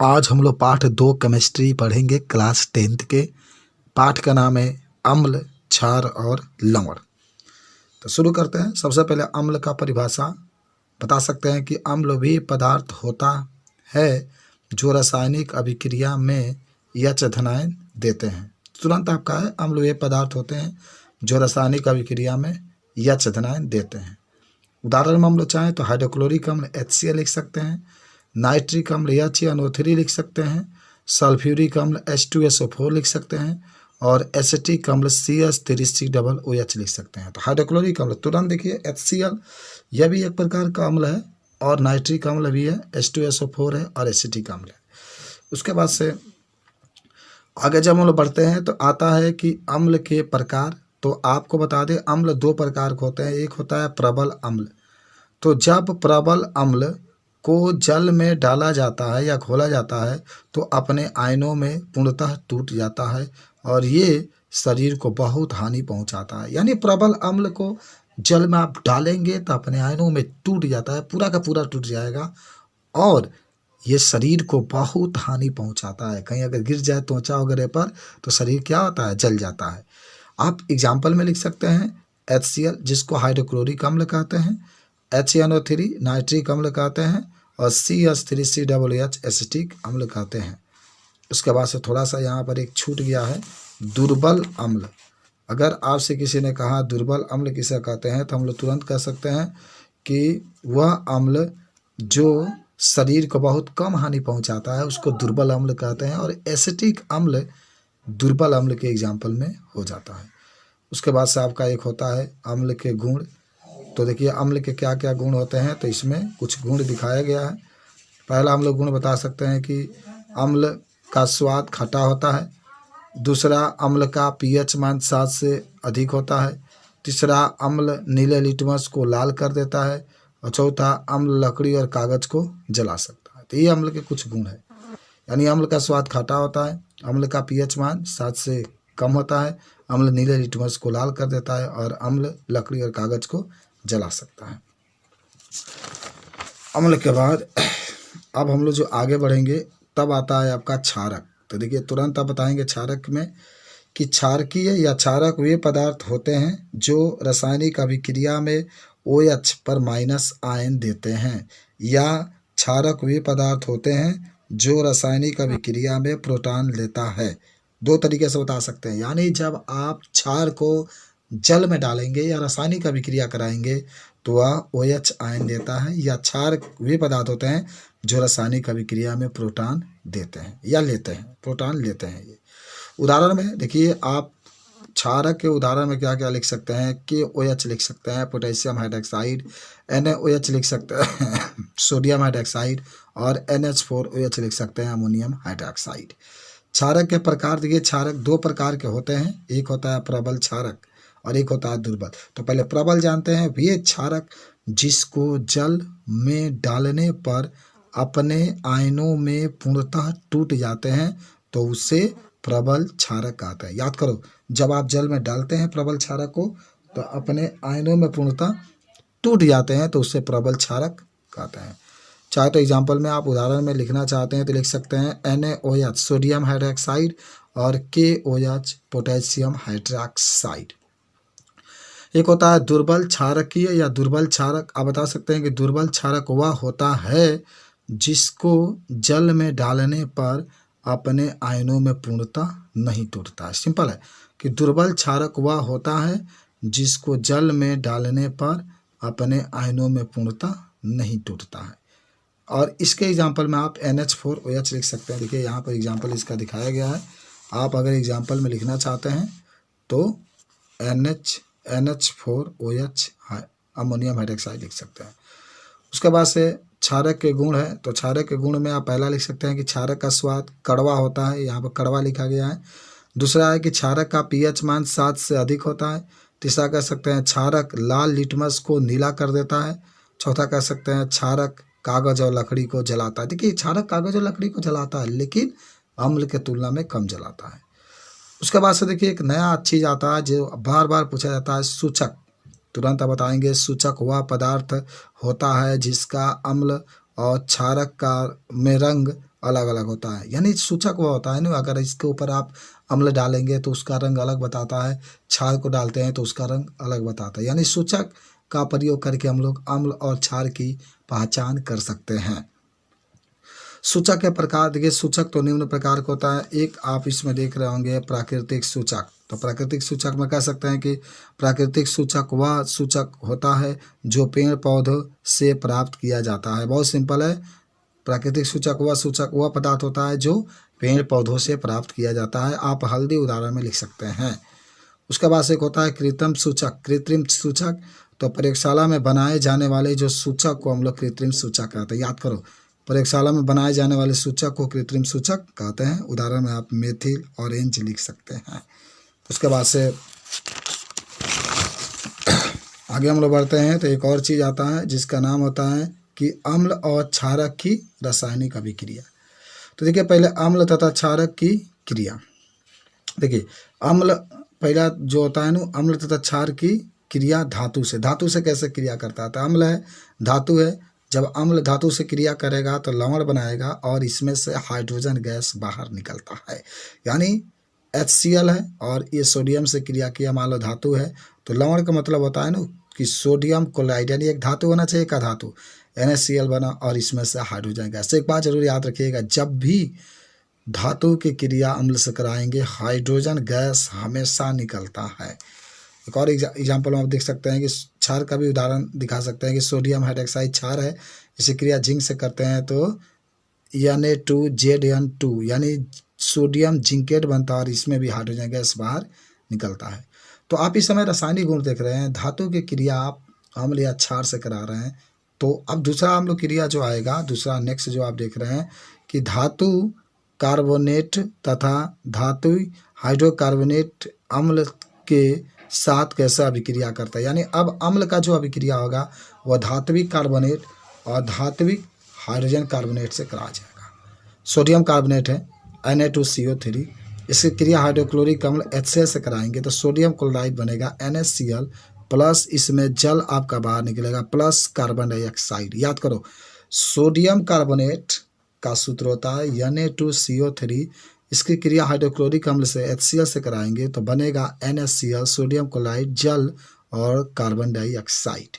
आज हम लोग पाठ 2 केमिस्ट्री पढ़ेंगे क्लास 10th के। पाठ का नाम है अम्ल, क्षार और लवण। तो शुरू करते हैं। सबसे पहले अम्ल का परिभाषा बता सकते हैं कि अम्ल वे पदार्थ होता है जो रासायनिक अभिक्रिया में यच धनायन देते हैं। तुरंत आपका है अम्ल वे पदार्थ होते हैं जो रासायनिक अभिक्रिया में यच धनायन देते हैं। उदाहरण में हम लोग चाहें तो हाइड्रोक्लोरिक अम्ल HCl लिख सकते हैं, नाइट्रिक अम्ल HNO3 लिख सकते हैं, सल्फ्यूरिक अम्ल H2SO4 लिख सकते हैं और एसिटिक अम्ल CH3COOH लिख सकते हैं। तो हाइड्रोक्लोरिक अम्ल तुरंत देखिए HCl, यह भी एक प्रकार का अम्ल है और नाइट्रिक अम्ल भी है, H2SO4 है और एसिटिक अम्ल है। उसके बाद से आगे जब हम लोग बढ़ते हैं तो आता है कि अम्ल के प्रकार। तो आपको बता दें अम्ल 2 प्रकार के होते हैं। एक होता है प्रबल अम्ल। तो जब प्रबल अम्ल को जल में डाला जाता है या घोला जाता है तो अपने आयनों में पूर्णतः टूट जाता है और ये शरीर को बहुत हानि पहुंचाता है। यानी प्रबल अम्ल को जल में आप डालेंगे तो अपने आयनों में टूट जाता है, पूरा का पूरा टूट जाएगा और ये शरीर को बहुत हानि पहुंचाता है। कहीं अगर गिर जाए त्वचा वगैरह पर तो शरीर क्या होता है, जल जाता है। आप एग्जाम्पल में लिख सकते हैं HCl जिसको हाइड्रोक्लोरिक अम्ल कहते हैं, HNO3 नाइट्रिक अम्ल कहते हैं और CH3COOH एसिटिक अम्ल कहते हैं। उसके बाद से थोड़ा सा यहाँ पर एक छूट गया है, दुर्बल अम्ल। अगर आपसे किसी ने कहा दुर्बल अम्ल किसे कहते हैं तो हम लोग तुरंत कह सकते हैं कि वह अम्ल जो शरीर को बहुत कम हानि पहुंचाता है उसको दुर्बल अम्ल कहते हैं और एसिटिक अम्ल दुर्बल अम्ल के एग्जाम्पल में हो जाता है। उसके बाद से आपका एक होता है अम्ल के गुण। तो देखिए अम्ल के क्या क्या गुण होते हैं, तो इसमें कुछ गुण दिखाया गया है। पहला हम लोग गुण बता सकते हैं कि अम्ल का स्वाद खट्टा होता है। दूसरा, अम्ल का pH मान 7 से अधिक होता है। तीसरा, अम्ल नीले लिटमस को लाल कर देता है और चौथा, अम्ल लकड़ी और कागज को जला सकता है। तो ये अम्ल के कुछ गुण है। यानी अम्ल का स्वाद खट्टा होता है, अम्ल का pH मान 7 से कम होता है, अम्ल नीले लिटमस को लाल कर देता है और अम्ल लकड़ी और कागज को जला सकता है। अम्ल के बाद अब हम लोग जो आगे बढ़ेंगे तब आता है आपका क्षारक। तो देखिए तुरंत आप बताएंगे क्षारक में कि क्षारकीय या क्षारक वे पदार्थ होते हैं जो रासायनिक अभिक्रिया में OH पर माइनस आयन देते हैं, या क्षारक वे पदार्थ होते हैं जो रासायनिक अभिक्रिया में प्रोटॉन लेता है। 2 तरीके से बता सकते हैं। यानी जब आप क्षार को जल में डालेंगे या रासायनिक अभिक्रिया कराएंगे तो वह OH आयन देता है, या क्षार वे पदार्थ होते हैं जो रासायनिक अभिक्रिया में प्रोटॉन देते हैं या लेते हैं, प्रोटॉन लेते हैं। ये उदाहरण में देखिए आप क्षारक के उदाहरण में क्या क्या लिख सकते हैं, KOH लिख सकते हैं, पोटेशियम हाइड्रोक्साइड, NaOH लिख सकते हैं सोडियम हाइड्रोक्साइड और NH4OH लिख सकते हैं, अमोनियम हाइड्रोक्साइड। क्षारक के प्रकार देखिए, क्षारक 2 प्रकार के होते हैं। एक होता है प्रबल क्षारक और एक होता है दुर्बल। तो पहले प्रबल जानते हैं, वे क्षारक जिसको जल में डालने पर अपने आयनों में पूर्णतः टूट जाते हैं तो उसे प्रबल क्षारक कहते हैं। याद करो, जब आप जल में डालते हैं प्रबल क्षारक को तो अपने आयनों में पूर्णतः टूट जाते हैं तो उसे प्रबल क्षारक कहते हैं। चाहे तो एग्जाम्पल में आप उदाहरण में लिखना चाहते हैं तो लिख सकते हैं NaOH सोडियम हाइड्रोक्साइड और KOH पोटेशियम हाइड्रोक्साइड। एक होता है दुर्बल क्षारकीय या दुर्बल क्षारक। आप बता सकते हैं कि दुर्बल क्षारक वह होता है जिसको जल में डालने पर अपने आयनों में पूर्णतः नहीं टूटता है। सिंपल है कि दुर्बल क्षारक वह होता है जिसको जल में डालने पर अपने आयनों में पूर्णतः नहीं टूटता है। और इसके एग्जाम्पल में आप NH4OH लिख सकते हैं। देखिए यहाँ पर एग्जाम्पल इसका दिखाया गया है। आप अगर एग्जाम्पल में लिखना चाहते हैं तो NH4OH अमोनियम हाइड्रोक्साइड लिख सकते हैं। उसके बाद से क्षारक के गुण है। तो क्षारक के गुण में आप पहला लिख सकते हैं कि क्षारक का स्वाद कड़वा होता है, यहाँ पर कड़वा लिखा गया है। दूसरा है कि क्षारक का pH मान 7 से अधिक होता है। तीसरा कह सकते हैं क्षारक लाल लिटमस को नीला कर देता है। चौथा कह सकते हैं क्षारक कागज और लकड़ी को जलाता है। देखिए क्षारक कागज और लकड़ी को जलाता है लेकिन अम्ल के तुलना में कम जलाता है। उसके बाद से देखिए एक नया चीज आता है जो बार बार पूछा जाता है, सूचक। तुरंत आप बताएंगे सूचक वह पदार्थ होता है जिसका अम्ल और क्षारक का में रंग अलग अलग होता है। यानी सूचक वह होता है ना, अगर इसके ऊपर आप अम्ल डालेंगे तो उसका रंग अलग बताता है, क्षार को डालते हैं तो उसका रंग अलग बताता है। यानी सूचक का प्रयोग करके हम लोग अम्ल और क्षार की पहचान कर सकते हैं। सूचक के प्रकार देखिए, सूचक तो निम्न प्रकार का होता है। एक आप इसमें देख रहे होंगे प्राकृतिक सूचक। तो प्राकृतिक सूचक में कह सकते हैं कि प्राकृतिक सूचक वह सूचक होता है जो पेड़ पौधों से प्राप्त किया जाता है। बहुत सिंपल है, प्राकृतिक सूचक वह पदार्थ होता है जो पेड़ पौधों से प्राप्त किया जाता है। आप हल्दी उदाहरण में लिख सकते हैं। उसके बाद एक होता है कृत्रिम सूचक। कृत्रिम सूचक तो प्रयोगशाला में बनाए जाने वाले जो सूचक को हम लोग कृत्रिम सूचक कहते हैं। याद करो, प्रयोगशाला में बनाए जाने वाले सूचक को कृत्रिम सूचक कहते हैं। उदाहरण में आप मेथिल ऑरेंज लिख सकते हैं। उसके बाद से आगे हम लोग बढ़ते हैं तो एक और चीज़ आता है जिसका नाम होता है कि अम्ल और क्षारक की रासायनिक अभिक्रिया। तो देखिए, पहले अम्ल तथा क्षारक की क्रिया। देखिए, अम्ल पहला जो होता है ना, अम्ल तथा क्षार की क्रिया धातु से कैसे क्रिया करता है। तो अम्ल है, धातु है। जब अम्ल धातु से क्रिया करेगा तो लवण बनाएगा और इसमें से हाइड्रोजन गैस बाहर निकलता है। यानी HCl है और ये सोडियम से क्रिया किया, मान लो धातु है। तो लवण का मतलब होता है ना कि सोडियम क्लोराइड, यानी एक धातु होना चाहिए का धातु, NaCl बना और इसमें से हाइड्रोजन गैस। एक बात जरूर याद रखिएगा, जब भी धातु की क्रिया अम्ल से कराएंगे हाइड्रोजन गैस हमेशा निकलता है। एक और एग्जाम्पल आप देख सकते हैं कि क्षार का भी उदाहरण दिखा सकते हैं कि सोडियम हाइड्रोक्साइड क्षार है, इसी क्रिया जिंक से करते हैं तो Na2ZN2 यानी सोडियम जिंकेट बनता है और इसमें भी हाइड्रोजन गैस बाहर निकलता है। तो आप इस समय रासायनिक गुण देख रहे हैं, धातु की क्रिया आप अम्ल या क्षार से करा रहे हैं। तो अब दूसरा अम्ल क्रिया जो आएगा, दूसरा नेक्स्ट जो आप देख रहे हैं कि धातु कार्बोनेट तथा धातु हाइड्रोकार्बोनेट अम्ल के साथ कैसे अभिक्रिया करता है। यानी अब अम्ल का जो अभिक्रिया होगा वह धात्विक कार्बोनेट और धात्विक हाइड्रोजन कार्बोनेट से करा जाएगा। सोडियम कार्बोनेट है Na2CO3, इसकी क्रिया हाइड्रोक्लोरिक अम्ल HCl से कराएंगे तो सोडियम क्लोराइड बनेगा NaCl प्लस इसमें जल आपका बाहर निकलेगा प्लस कार्बन डाइऑक्साइड। याद करो, सोडियम कार्बोनेट का सूत्र होता है Na2CO3, इसकी क्रिया हाइड्रोक्लोरिक अम्ल से HCl से कराएंगे तो बनेगा NaCl, सोडियम क्लोराइड, जल और कार्बन डाइऑक्साइड।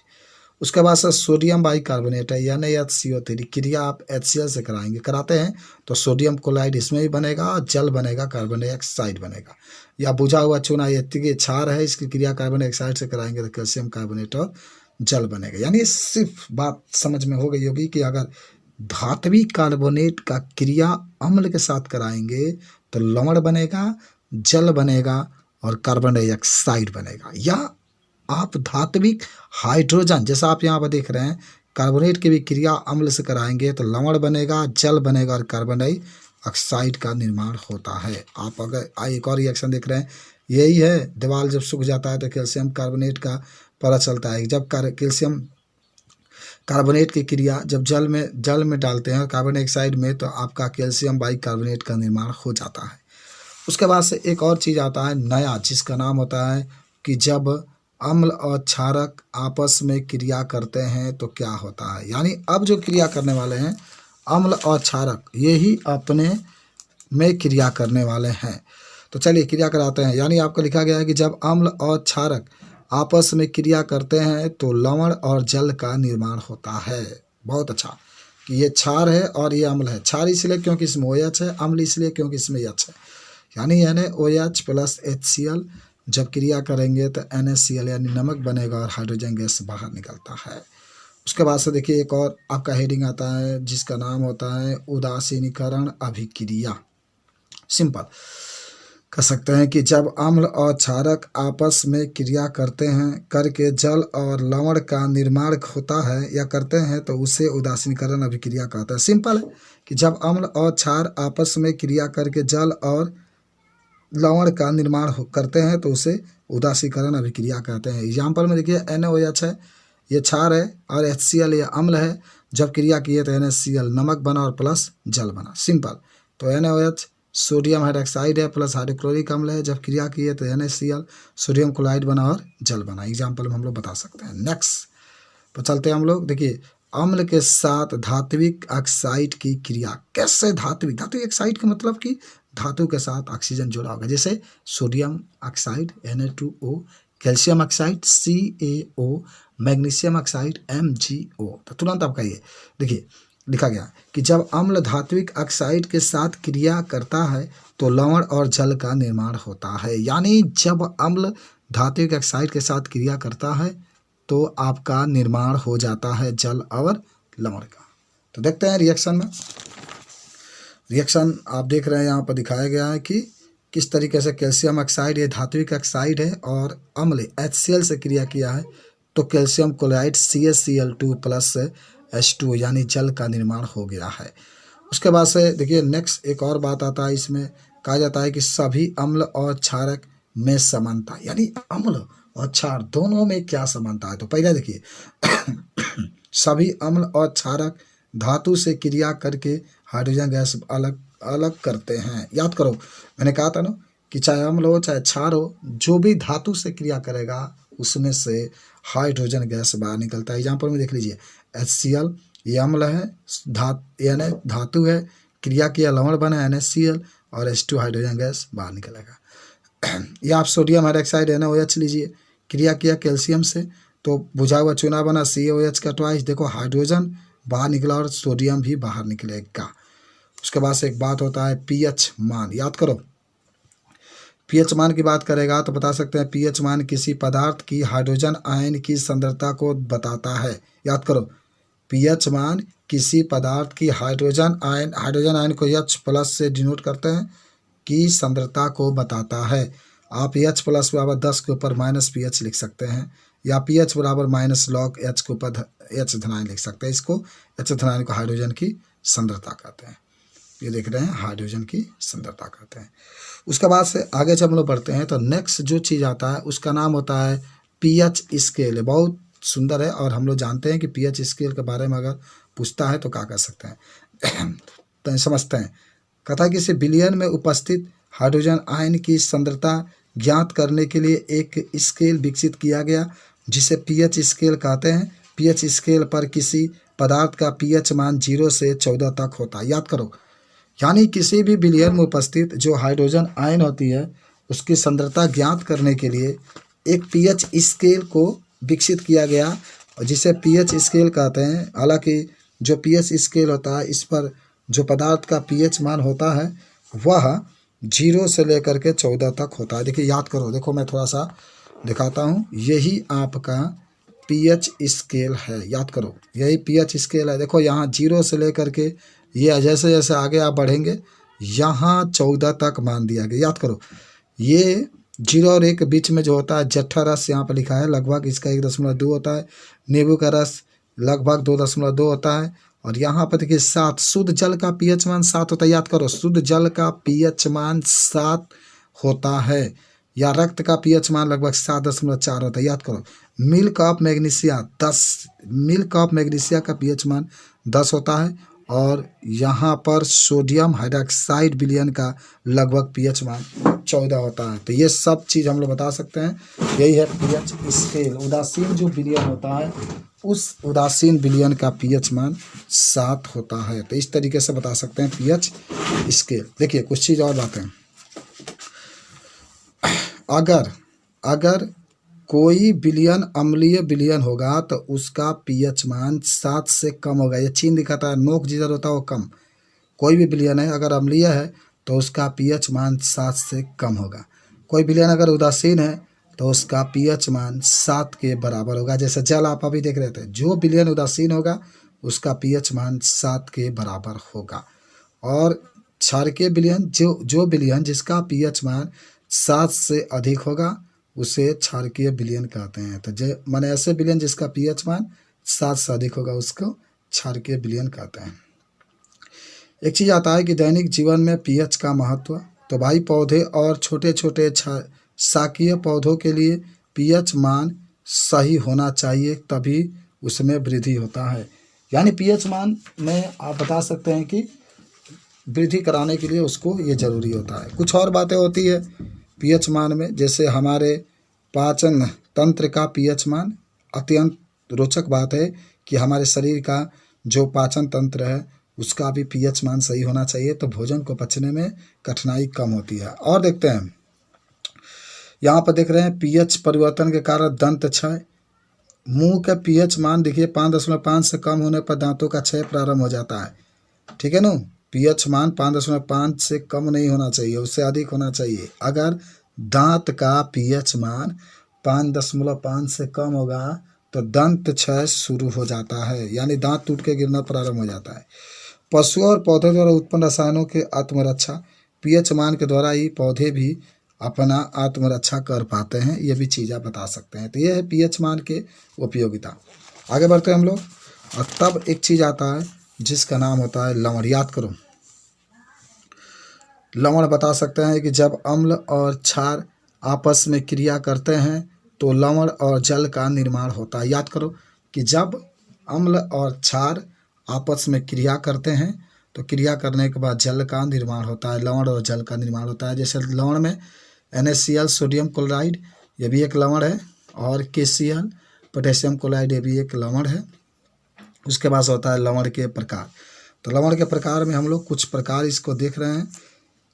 उसके बाद से सोडियम बाइकार्बोनेट है NaCO3, क्रिया आप HCl से कराते हैं तो सोडियम क्लोराइड इसमें भी बनेगा और जल बनेगा, कार्बन डाइऑक्साइड बनेगा। या बुझा हुआ चूना ये क्षार है, इसकी क्रिया कार्बन डाइऑक्साइड से कराएंगे तो कैल्शियम कार्बोनेट और जल बनेगा। यानी सिर्फ बात समझ में हो गई होगी कि अगर धात्विक कार्बोनेट का क्रिया अम्ल के साथ कराएंगे तो लवण बनेगा, जल बनेगा और कार्बन डाइऑक्साइड बनेगा। या आप धात्विक हाइड्रोजन, जैसा आप यहाँ पर देख रहे हैं, कार्बोनेट की भी क्रिया अम्ल से कराएंगे तो लवण बनेगा, जल बनेगा और कार्बन डाइऑक्साइड का निर्माण होता है। आप अगर एक और रिएक्शन देख रहे हैं, यही है, दीवार जब सूख जाता है तो कैल्शियम कार्बोनेट का पता चलता है। जब कैल्शियम कार्बोनेट की क्रिया जब जल में डालते हैं कार्बन डाइऑक्साइड में तो आपका कैल्शियम बाइकार्बोनेट का निर्माण हो जाता है। उसके बाद से एक और चीज़ आता है नया, जिसका नाम होता है कि जब अम्ल और क्षारक आपस में क्रिया करते हैं तो क्या होता है। यानी अब जो क्रिया करने वाले हैं अम्ल और क्षारक, यही अपने में क्रिया करने वाले हैं। तो चलिए क्रिया कराते हैं। यानी आपको लिखा गया है कि जब अम्ल और क्षारक आपस में क्रिया करते हैं तो लवण और जल का निर्माण होता है। बहुत अच्छा कि ये क्षार है और ये अम्ल है। क्षार इसलिए क्योंकि इसमें OH है, अम्ल इसलिए क्योंकि इसमें H है। यानी NaOH प्लस HCl जब क्रिया करेंगे तो NaCl यानी नमक बनेगा और हाइड्रोजन गैस बाहर निकलता है। उसके बाद से देखिए एक और आपका हेडिंग आता है जिसका नाम होता है उदासीनीकरण अभिक्रिया। सिंपल कह सकते हैं कि जब अम्ल और क्षारक आपस में क्रिया करते हैं करके जल और लवण का निर्माण होता है या करते हैं तो उसे उदासीनीकरण अभिक्रिया कहते हैं। सिंपल है कि जब अम्ल और क्षार आपस में क्रिया करके जल और लवण का निर्माण करते हैं तो उसे उदासीकरण अभिक्रिया कहते हैं। एग्जाम्पल में देखिए NaOH है, ये क्षार है, और HCl ये अम्ल है। जब क्रिया किए तो NaCl नमक बना और प्लस जल बना। सिंपल। तो NaOH सोडियम हाइड्रोक्साइड है प्लस हाइड्रोक्लोरिक अम्ल है, जब क्रिया किए तो NaCl सोडियम क्लोराइड बना और जल बना। एग्जाम्पल में हम लोग बता सकते हैं। नेक्स्ट पर चलते हैं हम लोग। देखिए अम्ल के साथ धात्विक ऑक्साइड की क्रिया। कैसे धात्विक ऑक्साइड का मतलब कि धातु के साथ ऑक्सीजन जुड़ा होगा, जैसे sodium oxide Na2O, calcium oxide CaO, magnesium oxide MgO। तो तुरंत आपका ये देखिए लिखा गया कि जब अम्ल धात्विक ऑक्साइड के साथ क्रिया करता है तो लवण और जल का निर्माण होता है। यानी जब अम्ल धात्विक ऑक्साइड के साथ क्रिया करता है तो आपका निर्माण हो जाता है जल और लवण का। तो देखते हैं रिएक्शन में। रिएक्शन आप देख रहे हैं यहाँ पर दिखाया गया है कि किस तरीके से कैल्शियम ऑक्साइड ये धात्विक ऑक्साइड है और अम्ल HCl से क्रिया किया है तो कैल्शियम क्लोराइड CaCl2 + H2O यानी जल का निर्माण हो गया है। उसके बाद से देखिए नेक्स्ट एक और बात आता है, इसमें कहा जाता है कि सभी अम्ल और क्षारक में समानता, यानी अम्ल और क्षार दोनों में क्या समानता है। तो पहले देखिए सभी अम्ल और क्षारक धातु से क्रिया करके हाइड्रोजन गैस अलग अलग करते हैं। याद करो मैंने कहा था ना कि चाहे अम्ल हो चाहे क्षार हो, जो भी धातु से क्रिया करेगा उसमें से हाइड्रोजन गैस बाहर निकलता है। एग्जाम्पल में देख लीजिए HCl ये अम्ल है, यानी धातु है, क्रिया किया लवण बना NaCl और H2 हाइड्रोजन गैस बाहर निकलेगा। या आप सोडियम हाइड्रोक्साइड NaOH लीजिए, क्रिया किया कैल्शियम से तो बुझा हुआ चूना बना CaOH का ट्वाइस, देखो हाइड्रोजन बाहर निकला और सोडियम भी बाहर निकलेगा। उसके बाद से एक बात होता है pH मान। याद करो pH मान की बात करेगा तो बता सकते हैं pH मान किसी पदार्थ की हाइड्रोजन आयन की सांद्रता को बताता है। याद करो pH मान किसी पदार्थ की हाइड्रोजन आयन को H+ से डिनोट करते हैं की सांद्रता को बताता है। आप H+ बराबर 10 के ऊपर -pH लिख सकते हैं या pH बराबर -log H के ऊपर H धनायन लिख सकते हैं। इसको H धनायन को हाइड्रोजन की सांद्रता कहते हैं। ये देख रहे हैं हाइड्रोजन की सांद्रता कहते हैं। उसके बाद से आगे जब हम लोग बढ़ते हैं तो नेक्स्ट जो चीज़ आता है उसका नाम होता है pH स्केल। बहुत सुंदर है और हम लोग जानते हैं कि pH स्केल के बारे में अगर पूछता है तो क्या कर सकते हैं तो समझते हैं। कथा किसी बिलियन में उपस्थित हाइड्रोजन आयन की सांद्रता ज्ञात करने के लिए एक स्केल विकसित किया गया जिसे pH स्केल कहते हैं। pH स्केल पर किसी पदार्थ का pH मान 0 से 14 तक होता है। याद करो यानी किसी भी बिलियन में उपस्थित जो हाइड्रोजन आयन होती है उसकी सांद्रता ज्ञात करने के लिए एक pH स्केल को विकसित किया गया और जिसे pH स्केल कहते हैं। हालांकि जो pH स्केल होता है इस पर जो पदार्थ का pH मान होता है वह 0 से लेकर के 14 तक होता है। देखिए याद करो, देखो मैं थोड़ा सा दिखाता हूँ, यही आपका pH स्केल है। याद करो यही pH स्केल है। देखो यहाँ 0 से लेकर के ये जैसे जैसे आगे आप बढ़ेंगे यहाँ 14 तक मान दिया गया। याद करो ये 0 और 1 के बीच में जो होता है जट्ठा रस यहाँ पर लिखा है, लगभग इसका 1.2 होता है। नींबू का रस लगभग 2.2 होता है। और यहाँ पर देखिए 7 शुद्ध जल का pH मान 7 होता है। याद करो शुद्ध जल का pH मान 7 होता है या रक्त का pH मान लगभग 7.4 होता है। याद करो milk of magnesia 10 milk of magnesia का pH मान 10 होता है और यहाँ पर सोडियम हाइड्रोक्साइड बिलियन का लगभग pH मान 14 होता है। तो ये सब चीज़ हम लोग बता सकते हैं, यही है pH स्केल। उदासीन जो बिलियन होता है उस उदासीन बिलियन का pH मान 7 होता है। तो इस तरीके से बता सकते हैं pH स्केल। देखिए कुछ चीज़ और बातें, अगर कोई बिलियन अम्लीय बिलियन होगा तो उसका pH मान 7 से कम होगा। ये चिन्ह दिखाता है, नोक जिधर होता है वो कम। कोई भी बिलियन है अगर अम्लीय है तो उसका pH मान 7 से कम होगा। कोई बिलियन अगर उदासीन है तो उसका pH मान 7 के बराबर होगा। जैसे जल आप अभी देख रहे थे, जो बिलियन उदासीन होगा उसका pH मान 7 के बराबर होगा। और क्षारकीय बिलियन जो बिलियन जिसका pH मान 7 से अधिक होगा उसे क्षारकीय बिलियन कहते हैं। तो माने ऐसे बिलियन जिसका pH मान 7 से अधिक होगा उसको क्षारकीय बिलियन कहते हैं। एक चीज़ आता है कि दैनिक जीवन में pH का महत्व। तो भाई पौधे और छोटे छोटे शाकीय पौधों के लिए pH मान सही होना चाहिए तभी उसमें वृद्धि होता है। यानी pH मान में आप बता सकते हैं कि वृद्धि कराने के लिए उसको ये ज़रूरी होता है। कुछ और बातें होती है pH मान में, जैसे हमारे पाचन तंत्र का pH मान। अत्यंत रोचक बात है कि हमारे शरीर का जो पाचन तंत्र है उसका भी पीएच मान सही होना चाहिए, तो भोजन को पचने में कठिनाई कम होती है। और देखते हैं यहाँ पर देख रहे हैं पीएच परिवर्तन के कारण दंत क्षय। मुंह का पीएच मान देखिए 5.5 से कम होने पर दांतों का क्षय प्रारंभ हो जाता है। ठीक है ना, पीएच मान 5.5 से कम नहीं होना चाहिए, उससे अधिक होना चाहिए। अगर दांत का पीएच मान 5.5 से कम होगा तो दंत क्षय शुरू हो जाता है, यानी दांत टूट के गिरना प्रारंभ हो जाता है। पशुओं और पौधों द्वारा उत्पन्न रसायनों के आत्मरक्षा, पीएच मान के द्वारा ही पौधे भी अपना आत्मरक्षा कर पाते हैं, ये भी चीज़ आप बता सकते हैं। तो ये है पीएच मान के उपयोगिता। आगे बढ़ते हैं हम लोग। और तब एक चीज़ आता है जिसका नाम होता है लवण। याद करो, लवण बता सकते हैं कि जब अम्ल और क्षार आपस में क्रिया करते हैं तो लवण और जल का निर्माण होता है। याद करो कि जब अम्ल और क्षार आपस में क्रिया करते हैं तो क्रिया करने के बाद जल का निर्माण होता है, लवण और जल का निर्माण होता है। जैसे लवण में NaCl सोडियम क्लोराइड, ये भी एक लवण है, और KCl पोटेशियम क्लोराइड, ये भी एक लवण है। उसके बाद होता है लवण के प्रकार। तो लवण के प्रकार में हम लोग कुछ प्रकार इसको देख रहे हैं।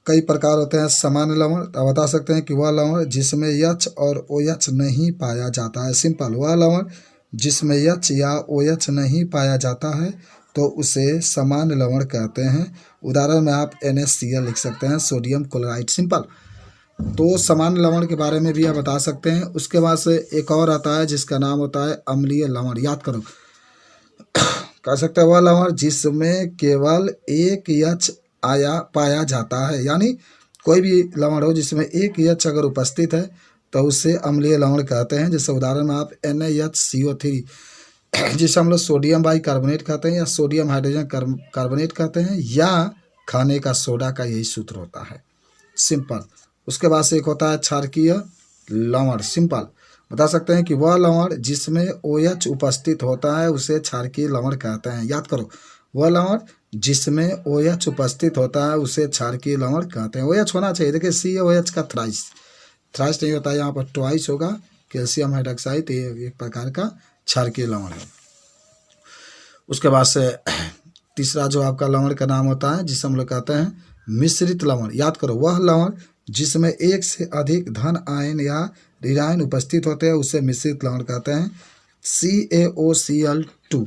कई प्रकार होते हैं। सामान्य लवण, तो बता सकते हैं कि वह लवण जिसमें यच और OH नहीं पाया जाता है। सिंपल, वह लवण जिसमें यच या OH नहीं पाया जाता है तो उसे सामान्य लवण कहते हैं। उदाहरण में आप NaCl लिख सकते हैं, सोडियम क्लोराइड। सिंपल, तो सामान्य लवण के बारे में भी आप बता सकते हैं। उसके बाद से एक और आता है जिसका नाम होता है अम्लीय लवण। याद करो, कह सकते हैं वह लवण जिसमें केवल एक यच पाया जाता है, यानी कोई भी लवण हो जिसमें एक यच अगर उपस्थित है तो उसे अम्लीय लवण कहते हैं। जैसे उदाहरण में आप NaHCO3 जिसे हम लोग सोडियम बाइकार्बोनेट कहते हैं या सोडियम हाइड्रोजन कार्बोनेट कहते हैं, या खाने का सोडा का यही सूत्र होता है। सिंपल। उसके बाद से एक होता है क्षारकीय लवण। सिंपल, बता सकते हैं कि वह लवण जिसमें OH उपस्थित होता है उसे क्षारकीय लवण कहते हैं। याद करो, वह लवण जिसमें OH उपस्थित होता है उसे क्षारकीय लवण कहते हैं। OH होना चाहिए। देखिए CaOH का थ्राइस नहीं होता है, यहाँ पर ट्वाइस होगा। कैल्शियम हाइड्रोक्साइड ये एक प्रकार का क्षारकीय लवण है। उसके बाद से तीसरा जो आपका लवण का नाम होता है जिसे हम लोग कहते हैं मिश्रित लवण। याद करो, वह लवण जिसमें एक से अधिक धन आयन या ऋणायन उपस्थित होते हैं उसे मिश्रित लवण कहते हैं। CaOCl2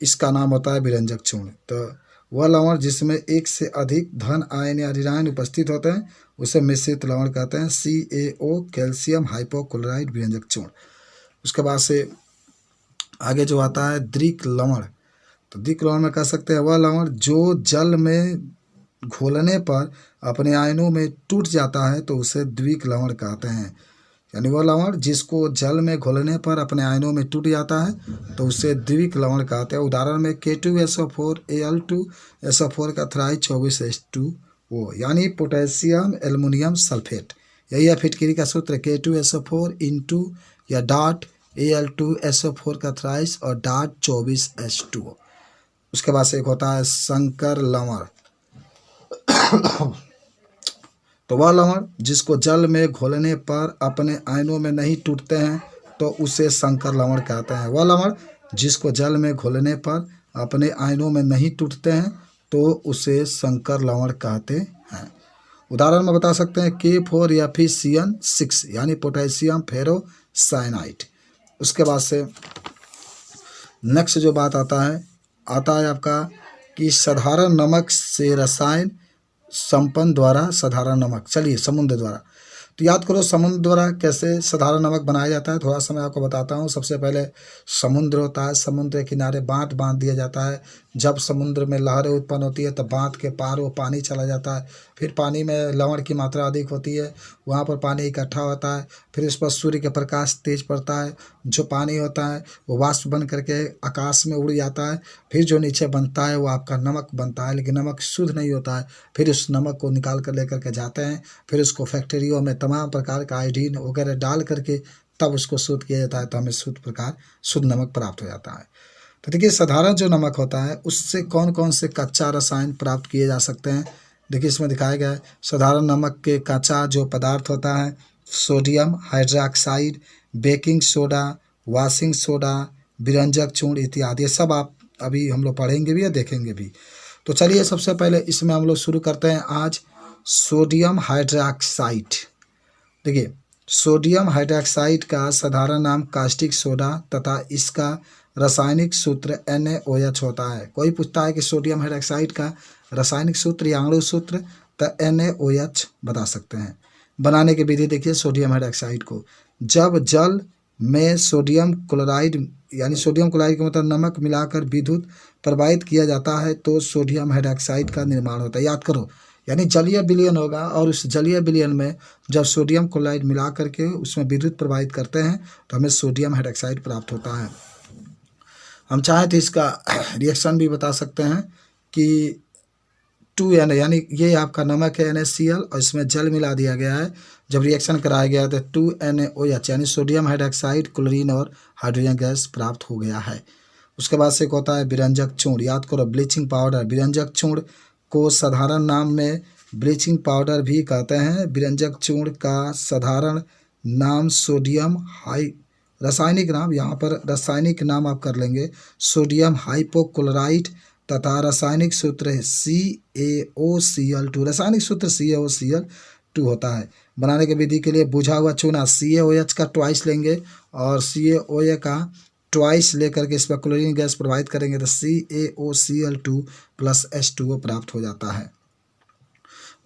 इसका नाम होता है विरंजक चूर्ण। तो वह लवण जिसमें एक से अधिक धन आयन या ऋणायन उपस्थित होते हैं उसे मिश्रित लवण कहते हैं। CaO कैल्शियम हाइपोक्लोराइड विरंजक चूर्ण। उसके बाद से आगे जो आता है द्विक लवण। तो द्विक लवण में कह सकते हैं वह लवण जो जल में घोलने पर अपने आयनों में टूट जाता है तो उसे द्विक लवण कहते हैं। यानी वह लवण जिसको जल में घोलने पर अपने आयनों में टूट जाता है तो उसे द्विक लवण कहते हैं। उदाहरण में K2SO4 Al2SO4 का थ्राई 24H2O, यानी पोटेशियम एल्युमिनियम सल्फेट। यही है फिटकिरी का सूत्र, K2SO4 इंटू या डॉट Al2SO4 का थ्राइस और डॉट 24H2O। उसके बाद से एक होता है संकर लवण। तो वह लवण जिसको जल में घोलने पर अपने आयनों में नहीं टूटते हैं तो उसे संकर लवण कहते हैं। वह लवण जिसको जल में घोलने पर अपने आयनों में नहीं टूटते हैं तो उसे संकर लवण कहते हैं। उदाहरण में बता सकते हैं K4FeCN6 यानी पोटेशियम फेरोसाइनाइड। उसके बाद से नेक्स्ट जो बात आता है आपका कि साधारण नमक से रसायन संपन्न द्वारा साधारण नमक। चलिए समुद्र द्वारा, तो याद करो समुद्र द्वारा कैसे साधारण नमक बनाया जाता है। थोड़ा सा मैं आपको बताता हूँ। सबसे पहले समुद्र होता है, समुद्र के किनारे बांध दिया जाता है। जब समुद्र में लहरें उत्पन्न होती है तो बांध के पार वो पानी चला जाता है। फिर पानी में लवण की मात्रा अधिक होती है, वहाँ पर पानी इकट्ठा होता है। फिर उस पर सूर्य का प्रकाश तेज पड़ता है, जो पानी होता है वो वाष्प बन करके आकाश में उड़ जाता है। फिर जो नीचे बनता है वो आपका नमक बनता है, लेकिन नमक शुद्ध नहीं होता है। फिर उस नमक को निकाल कर लेकर के जाते हैं, फिर उसको फैक्ट्रियों में तमाम प्रकार का आयोडीन वगैरह डाल करके तब उसको शुद्ध किया जाता है, तो हमें शुद्ध नमक प्राप्त हो जाता है। तो देखिए साधारण जो नमक होता है उससे कौन कौन से कच्चा रसायन प्राप्त किए जा सकते हैं। देखिए इसमें दिखाया गया है साधारण नमक के कच्चा जो पदार्थ होता है sodium hydroxide, baking soda, washing soda, विरंजक चूर्ण इत्यादि, ये सब आप अभी हम लोग पढ़ेंगे भी और देखेंगे भी। तो चलिए सबसे पहले इसमें हम लोग शुरू करते हैं आज सोडियम हाइड्रोक्साइड। देखिए, सोडियम हाइड्रोक्साइड का साधारण नाम कास्टिक सोडा तथा इसका रासायनिक सूत्र NaOH होता है। कोई पूछता है कि सोडियम हाइड्रोक्साइड का रासायनिक सूत्र या अणु सूत्र, तो NaOH बता सकते हैं। बनाने की विधि देखिए सोडियम हाइड्रोक्साइड को, जब जल में सोडियम क्लोराइड यानी सोडियम क्लोराइड का मतलब नमक मिलाकर विद्युत प्रवाहित किया जाता है तो सोडियम हाइड्रोक्साइड का निर्माण होता है। याद करो, यानी जलीय विलयन होगा और उस जलीय विलयन में जब सोडियम क्लोराइड मिला करके उसमें विद्युत प्रवाहित करते हैं तो हमें सोडियम हाइड्रोक्साइड प्राप्त होता है। हम चाहें तो इसका रिएक्शन भी बता सकते हैं कि 2Na यानी ये आपका नमक है NaCl और इसमें जल मिला दिया गया है, जब रिएक्शन कराया गया तो 2NaOH यानी सोडियम हाइड्रोक्साइड, क्लोरीन और हाइड्रोजन गैस प्राप्त हो गया है। उसके बाद से एक होता है विरंजक चूर्ण। याद करो, ब्लीचिंग पाउडर, विरंजक चूर्ण को साधारण नाम में ब्लीचिंग पाउडर भी कहते हैं। विरंजक चूर्ण का साधारण नाम सोडियम रासायनिक नाम, यहाँ पर रासायनिक नाम आप कर लेंगे सोडियम हाइपोक्लोराइट तथा रासायनिक सूत्र है CaOCl2। रासायनिक सूत्र CaOCl2 होता है। बनाने की विधि के लिए बुझा हुआ चूना CaOH का ट्वाइस लेंगे और CaOH का ट्वाइस लेकर के इस पर क्लोरीन गैस प्रवाहित करेंगे तो CaOCl2 + H2O प्राप्त हो जाता है।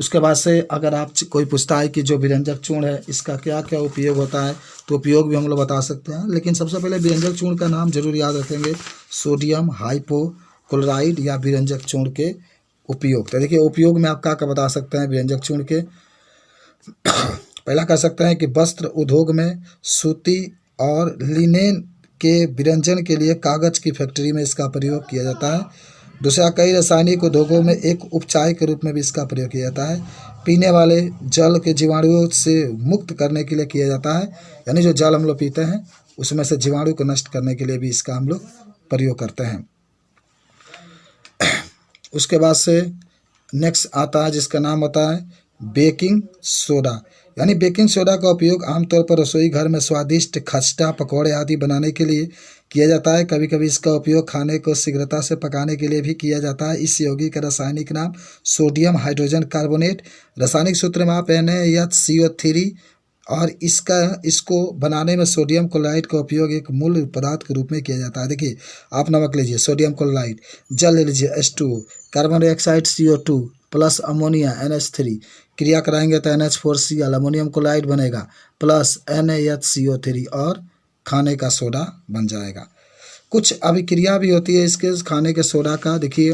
उसके बाद से अगर आप कोई पूछता है कि जो विरंजक चूर्ण है इसका क्या क्या उपयोग होता है, तो उपयोग भी हम लोग बता सकते हैं। लेकिन सबसे पहले विरंजक चूर्ण का नाम जरूर याद रखेंगे, सोडियम हाइपोक्लोराइड या विरंजक चूर्ण के उपयोग। तो देखिए उपयोग में आप क्या क्या बता सकते हैं विरंजक चूर्ण के। पहला कह सकते हैं कि वस्त्र उद्योग में सूती और लिनेन के विरंजन के लिए कागज की फैक्ट्री में इसका प्रयोग किया जाता है। दूसरा, कई रासायनिक उद्योगों में एक उपचाय के रूप में भी इसका प्रयोग किया जाता है। पीने वाले जल के जीवाणुओं से मुक्त करने के लिए किया जाता है, यानी जो जल हम लोग पीते हैं उसमें से जीवाणु को नष्ट करने के लिए भी इसका हम लोग प्रयोग करते हैं। उसके बाद से नेक्स्ट आता है जिसका नाम होता है बेकिंग सोडा। यानी बेकिंग सोडा का उपयोग आमतौर पर रसोई घर में स्वादिष्ट खस्ता, पकौड़े आदि बनाने के लिए किया जाता है। कभी कभी इसका उपयोग खाने को शीघ्रता से पकाने के लिए भी किया जाता है। इस यौगिक का रासायनिक नाम सोडियम हाइड्रोजन कार्बोनेट, रासायनिक सूत्र में आप NaHCO3 और इसको बनाने में सोडियम क्लोराइड का उपयोग एक मूल पदार्थ के रूप में किया जाता है। देखिए, आप नमक लीजिए सोडियम क्लोराइड, जल ले लीजिए H2O, carbon dioxide CO2 plus ammonia NH3, क्रिया कराएंगे तो NH4Cl अमोनियम क्लोराइड बनेगा प्लस NaHCO3 और खाने का सोडा बन जाएगा। कुछ अभिक्रिया भी होती है इसके खाने के सोडा का। देखिए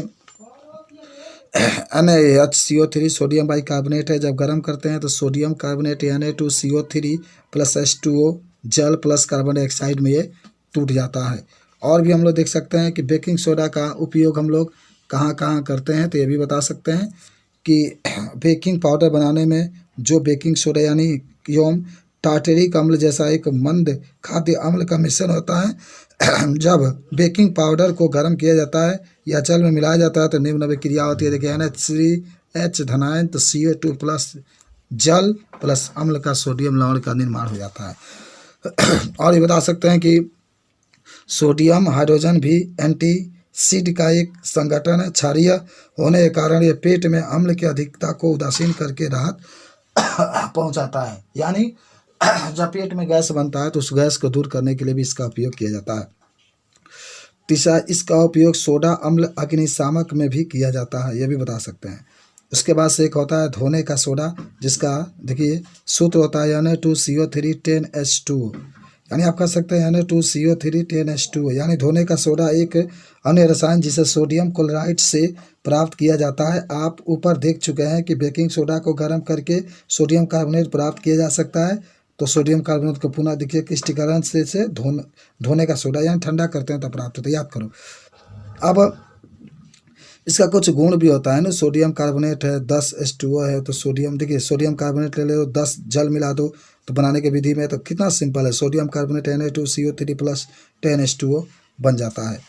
NaHCO3 सोडियम बाइकार्बोनेट है, जब गर्म करते हैं तो सोडियम कार्बोनेट Na2CO3 + H2O जल प्लस कार्बन डाइऑक्साइड में ये टूट जाता है। और भी हम लोग देख सकते हैं कि बेकिंग सोडा का उपयोग हम लोग कहाँ कहाँ करते हैं, तो ये भी बता सकते हैं कि बेकिंग पाउडर बनाने में जो बेकिंग सोडा यानी एवं टार्टेरिक अम्ल जैसा एक मंद खाद्य अम्ल का मिश्रण होता है, जब बेकिंग पाउडर को गर्म किया जाता है या जल में मिलाया जाता है तो निम्न अभिक्रिया होती है। देखिए NH3H धनायन तो CO2 प्लस जल प्लस अम्ल का सोडियम लवण का निर्माण हो जाता है। और ये बता सकते हैं कि सोडियम हाइड्रोजन भी एंटीसिड का एक संगठन है। क्षारीय होने के कारण ये पेट में अम्ल की अधिकता को उदासीन करके राहत पहुंचाता है। यानी जब पेट में गैस बनता है तो उस गैस को दूर करने के लिए भी इसका उपयोग किया जाता है। तीसरा, इसका उपयोग सोडा अम्ल अग्निशामक में भी किया जाता है, यह भी बता सकते हैं। उसके बाद से एक होता है धोने का सोडा, जिसका देखिए सूत्र होता है Na2CO3 10H2O, यानी आप कह सकते हैं Na2CO3 10H2O, यानी धोने का सोडा एक अन्य रसायन जिसे सोडियम क्लोराइड से प्राप्त किया जाता है। आप ऊपर देख चुके हैं कि बेकिंग सोडा को गर्म करके सोडियम कार्बोनेट प्राप्त किया जा सकता है। तो सोडियम कार्बोनेट को पुनः देखिए क्रिस्टलीकरण से धोने का सोडा यानी ठंडा करते हैं तब प्राप्त होता है। याद करो। अब इसका कुछ गुण भी होता है ना, सोडियम कार्बोनेट है 10 H2O है, तो सोडियम देखिए सोडियम कार्बोनेट ले लो 10 जल मिला दो तो बनाने की विधि में तो कितना सिंपल है, सोडियम कार्बोनेट Na2CO3 + 10H2O बन जाता है।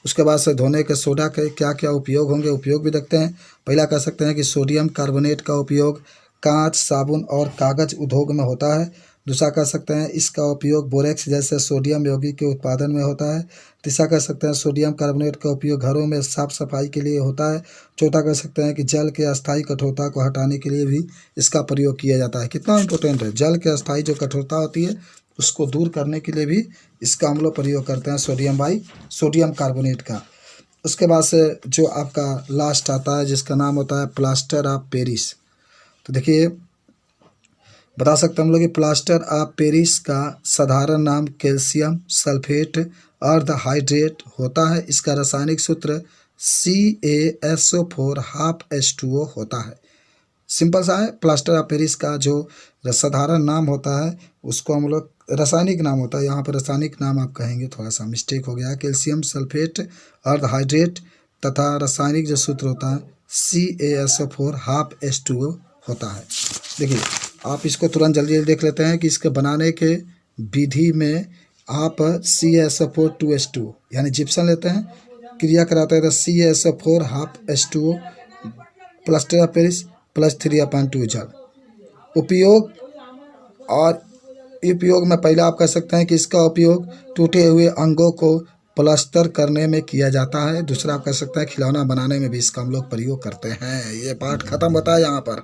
उसके बाद से धोने के सोडा के क्या क्या उपयोग होंगे, उपयोग भी देखते हैं। पहला कह सकते हैं कि सोडियम कार्बोनेट का उपयोग कांच, साबुन और कागज उद्योग में होता है। दूसरा कह सकते हैं इसका उपयोग बोरेक्स जैसे सोडियम यौगिक के उत्पादन में होता है। तीसरा कह सकते हैं सोडियम कार्बोनेट का उपयोग घरों में साफ सफाई के लिए होता है। चौथा कह सकते हैं कि जल के अस्थायी कठोरता को हटाने के लिए भी इसका प्रयोग किया जाता है। कितना इंपॉर्टेंट है, जल के अस्थायी जो कठोरता होती है उसको दूर करने के लिए भी इसका हम लोग प्रयोग करते हैं सोडियम कार्बोनेट का। उसके बाद से जो आपका लास्ट आता है जिसका नाम होता है प्लास्टर ऑफ पेरिस। तो देखिए बता सकते हैं हम लोग कि प्लास्टर ऑफ पेरिस का साधारण नाम कैल्शियम सल्फेट अर्ध हाइड्रेट होता है। इसका रासायनिक सूत्र CaSO4 H2O होता है। सिंपल सा है। प्लास्टर ऑफ पेरिस का जो साधारण नाम होता है उसको हम लोग रासायनिक नाम होता है, यहाँ पर रासायनिक नाम आप कहेंगे, थोड़ा सा मिस्टेक हो गया है। कैल्शियम सल्फेट अर्ध हाइड्रेट तथा रासायनिक जो सूत्र होता है CaSO4 H2O होता है। देखिए आप इसको तुरंत जल्दी देख लेते हैं कि इसके बनाने के विधि में आप CaSO4 यानी जिप्सम लेते हैं, क्रिया कराते हैं तो CaSO4 H2O plaster of Paris +3/2 जल। उपयोग और उपयोग में पहले आप कह सकते हैं कि इसका उपयोग टूटे हुए अंगों को प्लास्टर करने में किया जाता है। दूसरा आप कह सकते हैं खिलौना बनाने में भी इसका हम लोग प्रयोग करते हैं। ये पार्ट खत्म होता है यहाँ पर।